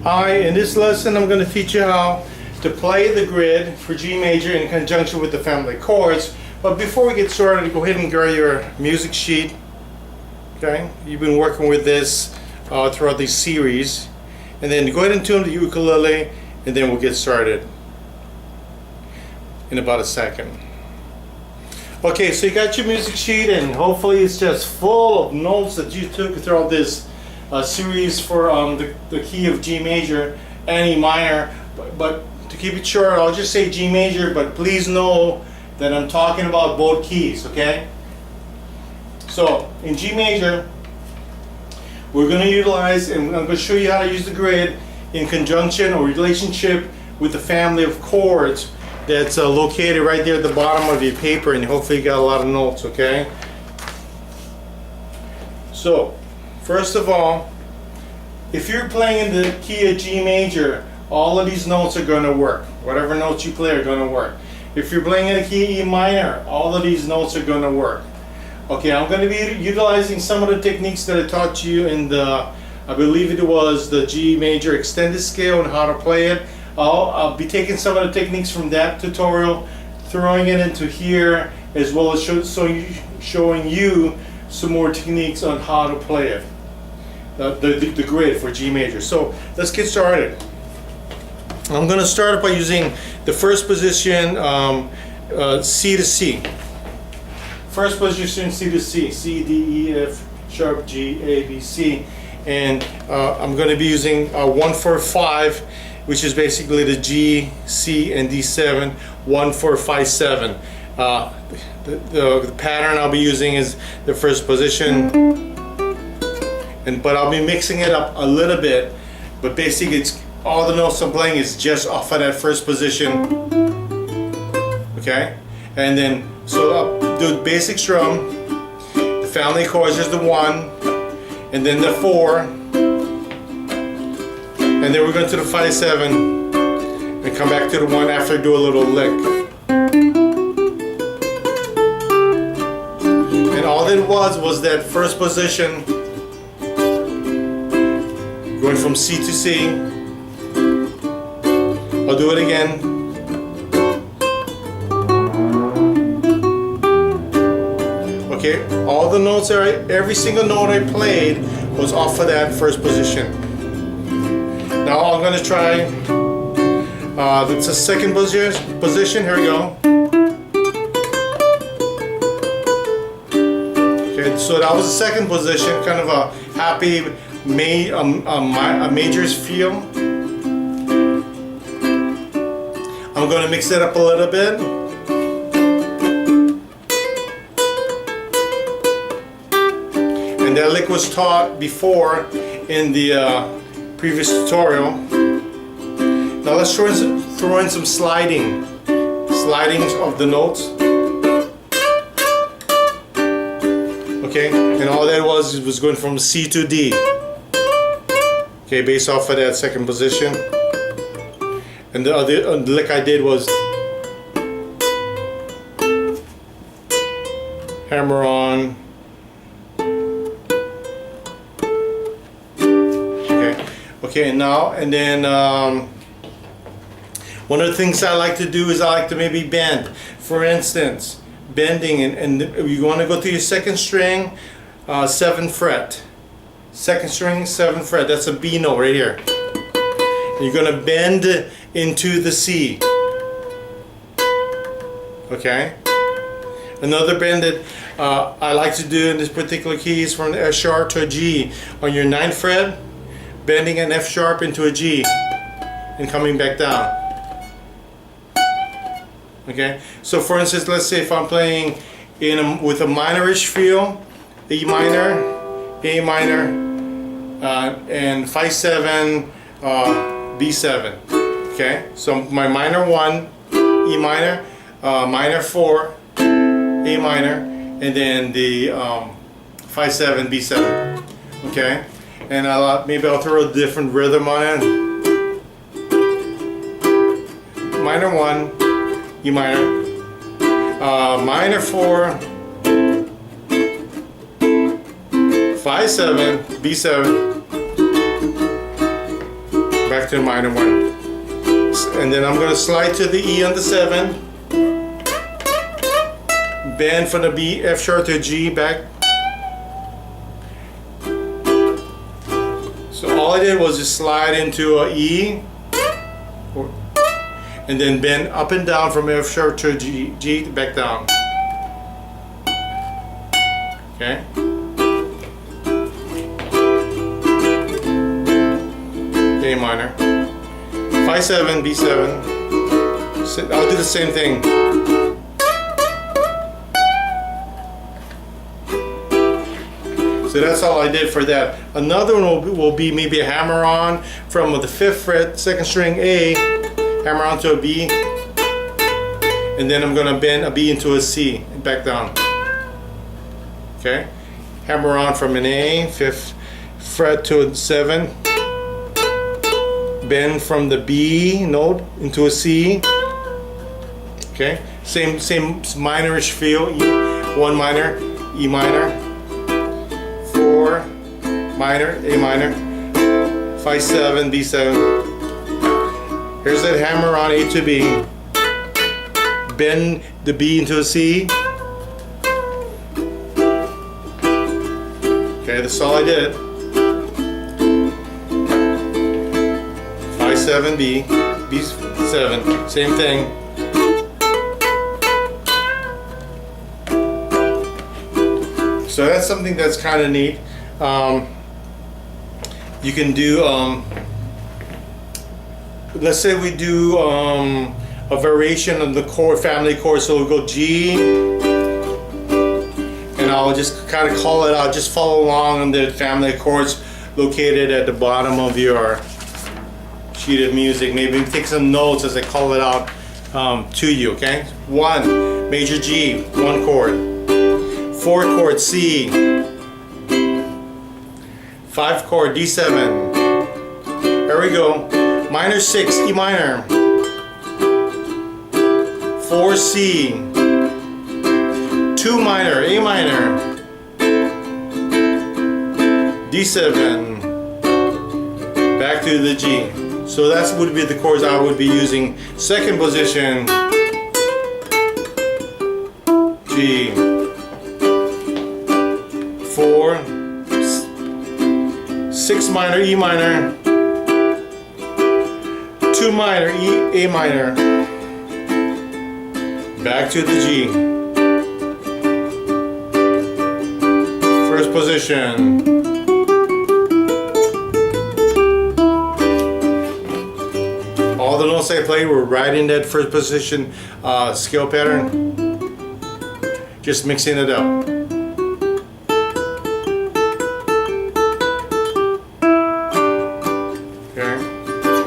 Hi, in this lesson I'm going to teach you how to play the grid for G major in conjunction with the family chords. But before we get started, go ahead and grab your music sheet. Okay, you've been working with this throughout this series. And then go ahead and tune the ukulele, and then we'll get started in about a second. Okay, so you got your music sheet, and hopefully it's just full of notes that you took throughout this series for the key of G major and E minor. But to keep it short, I'll just say G major, but please know that I'm talking about both keys, okay? So in G major, we're going to utilize, and I'm going to show you how to use the grid in conjunction or relationship with the family of chords that's located right there at the bottom of your paper, and hopefully you got a lot of notes, okay? So first of all, if you're playing in the key of G major, all of these notes are going to work. Whatever notes you play are going to work. If you're playing in the key of E minor, all of these notes are going to work. Okay, I'm going to be utilizing some of the techniques that I taught you in the, I believe it was the G major extended scale and how to play it. I'll be taking some of the techniques from that tutorial, throwing it into here, as well as showing you some more techniques on how to play it, the grid for G major. So let's get started. I'm going to start by using the first position, C to C. First position, C to C, C, D, E, F, sharp, G, A, B, C. And I'm going to be using 1-4-5, which is basically the G, C, and D7, 1-4-5-7. The pattern I'll be using is the first position, but I'll be mixing it up a little bit. But basically, it's all the notes I'm playing is just off of that first position. Okay, and then so I'll do basic strum. The family chords is the 1, and then the 4. And then we're going to the 5-7 and come back to the 1 after I do a little lick. And all that was that first position going from C to C. I'll do it again. Okay, all the notes, every single note I played was off of that first position. Now I'm going to try, that's the second position, here we go. Okay, so that was the second position, kind of a happy majors feel. I'm going to mix it up a little bit. And that lick was taught before in the previous tutorial. Now let's throw in some slidings of the notes. Okay, and all that was going from C to D. Okay, based off of that second position. And the other lick I did was hammer on. Okay, and then one of the things I like to do is I like to maybe bend. For instance, bending, and you want to go to your second string, 7th fret. Second string, 7th fret. That's a B note right here. And you're going to bend into the C. Okay. Another bend that I like to do in this particular key is from the F sharp to a G on your 9th fret. Bending an F sharp into a G and coming back down. Okay, so for instance, let's say if I'm playing with a minorish feel, E minor, A minor, and 5-7, B7. Okay, so my minor 1, E minor, minor 4, A minor, and then the 5-7, B7. Okay. And maybe I'll throw a different rhythm on it. Minor 1, E minor, minor 4, 5-7, B7, back to the minor 1. And then I'm going to slide to the E on the 7. Bend from the B, F sharp to G, back. So all I did was just slide into a E, and then bend up and down from F sharp to G, back down. Okay. A minor. 5/7, B7. I'll do the same thing. So that's all I did for that. Another one will be maybe a hammer on from the 5th fret, 2nd string A, hammer on to a B, and then I'm going to bend a B into a C and back down. Okay, hammer on from an A, 5th fret to a 7, bend from the B note into a C. Okay, same minorish feel. E1 minor, E minor, 4 minor, A minor, 5/7, B7. Here's that hammer on A to B. Bend the B into a C. Okay, that's all I did. 5/7, B, B7, same thing. So that's something that's kind of neat. You can do, let's say we do a variation of the chord, family chord. So we'll go G, and I'll just kind of call it out. Just follow along on the family chords located at the bottom of your sheet of music. Maybe take some notes as I call it out to you. Okay, 1 major G, 1 chord. 4 chord C, 5 chord D7. There we go. Minor 6 E minor, 4 C, 2 minor A minor, D7, back to the G. So that would be the chords I would be using. 2nd position, G, 4, 6 minor E minor, 2 minor E A minor, back to the G. 1st position, all the notes I played were right in that 1st position scale pattern, just mixing it up.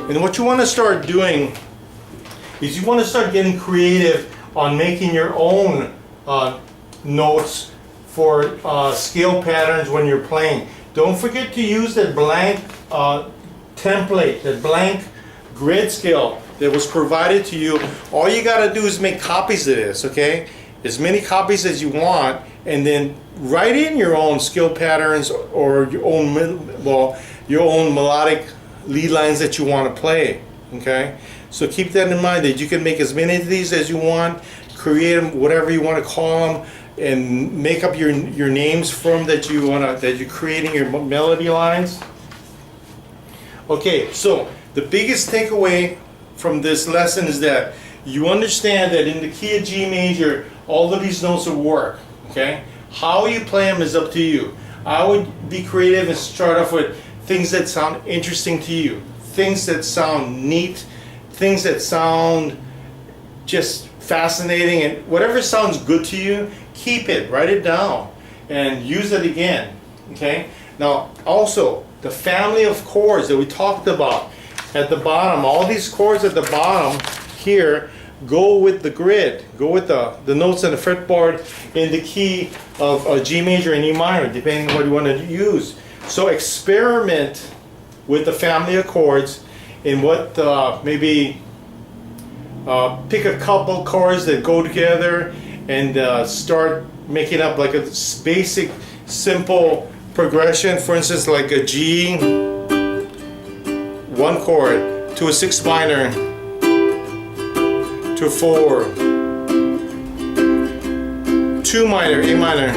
And what you want to start doing is you want to start getting creative on making your own notes for scale patterns when you're playing. Don't forget to use that blank template, that blank grid scale that was provided to you. All you got to do is make copies of this, okay? As many copies as you want, and then write in your own scale patterns or your own, your own melodic lead lines that you want to play. Okay, so keep that in mind, that you can make as many of these as you want, create them whatever you want to call them, and make up your names from that you want to, that you're creating your melody lines. Okay, so the biggest takeaway from this lesson is that you understand that in the key of G major, all of these notes will work. Okay, how you play them is up to you. I would be creative and start off with things that sound interesting to you, things that sound neat, things that sound just fascinating, and whatever sounds good to you, keep it, write it down, and use it again. Okay? Now, also, the family of chords that we talked about at the bottom, all these chords at the bottom here, go with the grid, go with the notes on the fretboard in the key of G major and E minor, depending on what you want to use. So experiment with the family of chords and what maybe pick a couple chords that go together and start making up like a basic simple progression. For instance, like a G, 1 chord, to a 6 minor, to a 4, 2 minor, A minor,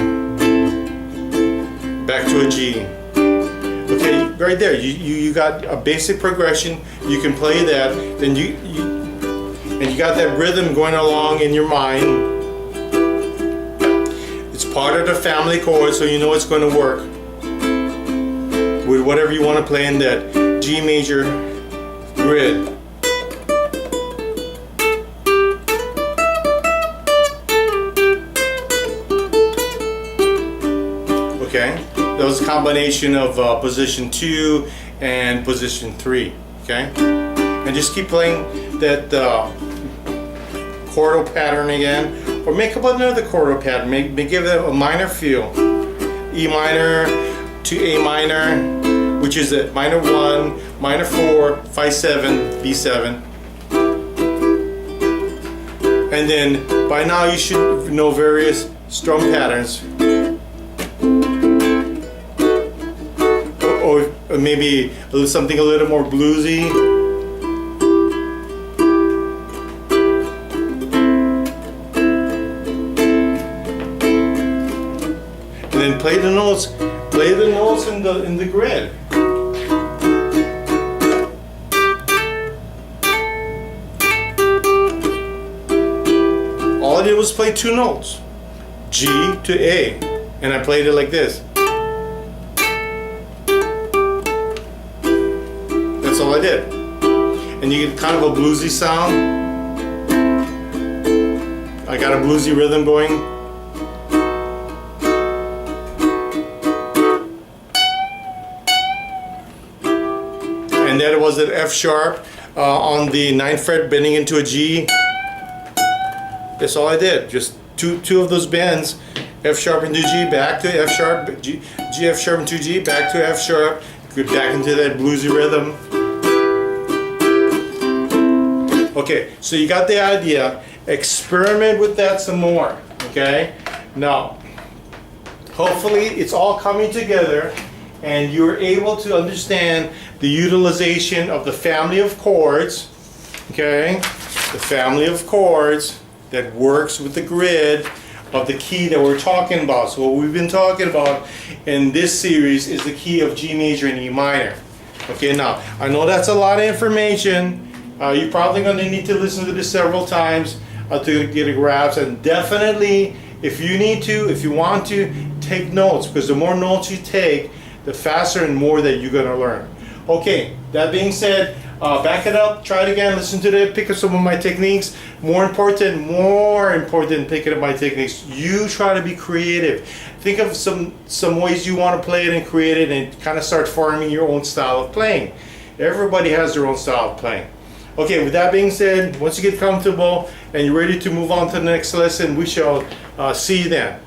back to a G. Okay, right there, you got a basic progression. You can play that, then you got that rhythm going along in your mind. It's part of the family chord, so you know it's going to work with whatever you want to play in that G major grid. Okay, that was a combination of position 2 and position 3. Okay, and just keep playing that chordal pattern again, or make up another chordal pattern. Give it a minor feel. E minor to A minor, which is a minor 1, minor 4, 5 7, B7, and then by now you should know various strum patterns, or maybe something a little more bluesy. And then play the notes in the grid. All I did was play 2 notes, G to A, and I played it like this. That's all I did. And you get kind of a bluesy sound. I got a bluesy rhythm going. And that was at F sharp on the 9th fret bending into a G. That's all I did. Just two of those bends. F sharp into G, back to F sharp, G F sharp into G, back to F sharp, get back into that bluesy rhythm. Okay, so you got the idea. Experiment with that some more. Okay? Now, hopefully it's all coming together and you're able to understand the utilization of the family of chords, okay? The family of chords that works with the grid of the key that we're talking about. So what we've been talking about in this series is the key of G major and E minor. Okay, now, I know that's a lot of information. You're probably going to need to listen to this several times to get a grasp, and definitely, if you want to, take notes, because the more notes you take, the faster and more that you're going to learn. Okay, that being said, back it up, try it again, listen to it, pick up some of my techniques. More important, picking up my techniques, you try to be creative. Think of some ways you want to play it and create it, and kind of start forming your own style of playing. Everybody has their own style of playing. Okay, with that being said, once you get comfortable and you're ready to move on to the next lesson, we shall see you then.